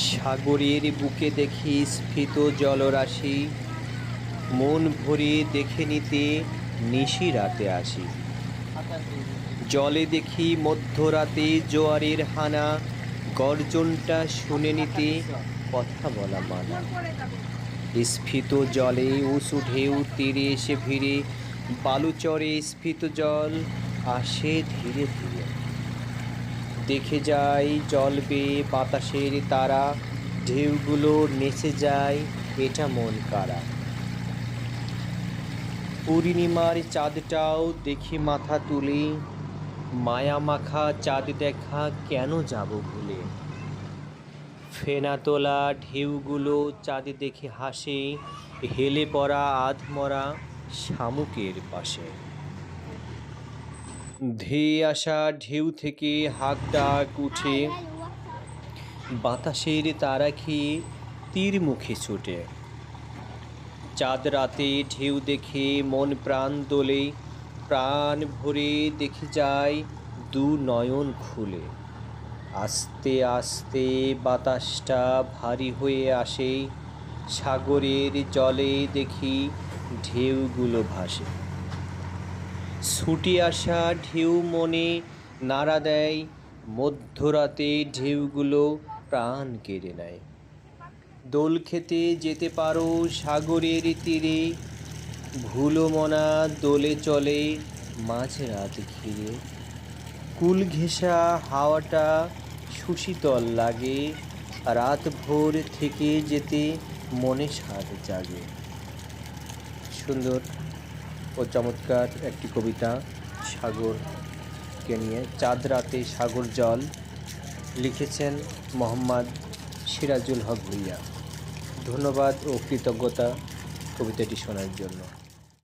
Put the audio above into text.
সাগরের বুকে দেখি স্ফীত জলরাশি, মন ভরে দেখে নিতে নিশি রাতে আসি। জলে দেখি মধ্যরাতে জোয়ারের হানা, গর্জনটা শুনে নিতে কথা বলা মানা। স্ফীত জলে উঁচু ঢেউ তীরে এসে ভিড়ে, বালুচরে স্ফীত জল আসে ধীরে ধীরে। দেখে যাই জল বেয়ে বাতাসের তারা, ঢেউগুলো নেচে যায় এটা মন কাড়া। পূর্ণিমার চাঁদটাও দেখি মাথা তুলে, মায়া মাখা চাঁদ দেখা কেন যাব ভুলে। ফেনা তোলা ঢেউগুলো চাঁদ দেখে হাসে, হেলে পড়া আধমরা শামুকের পাশে। ধেয়ে আসা ঢেউ থেকে হাক ডাক উঠে, বাতাসের তারা খেয়ে তীর মুখে ছুটে। চাঁদ রাতে ঢেউ দেখে মন প্রাণ দোলে, প্রাণ ভরে দেখে যায় দু নয়ন খুলে। আস্তে আস্তে বাতাসটা ভারী হয়ে আসে, সাগরের জলে দেখি ঢেউগুলো ভাসে। ছুটে আসা ঢেউ মনে নাড়া দেয়, মধ্যরাতে ঢেউগুলো প্রাণ কেড়ে নেয়। দোল খেতে যেতে পারো সাগরের তীরে, ভুলো মনা দোলে চলে মাঝরাত ঘিরে। কুল ঘেঁষা হাওয়াটা সুশীতল লাগে, রাত ভোর থেকে যেতে মনে স্বাদ জাগে। সুন্দর ও চমৎকার একটি কবিতা সাগরকে নিয়ে। চাঁদ রাতে সাগর জল, লিখেছেন মোহাম্মদ সিরাজুল হক ভূঁইয়া। ধন্যবাদ ও কৃতজ্ঞতা কবিতাটি শোনার জন্য।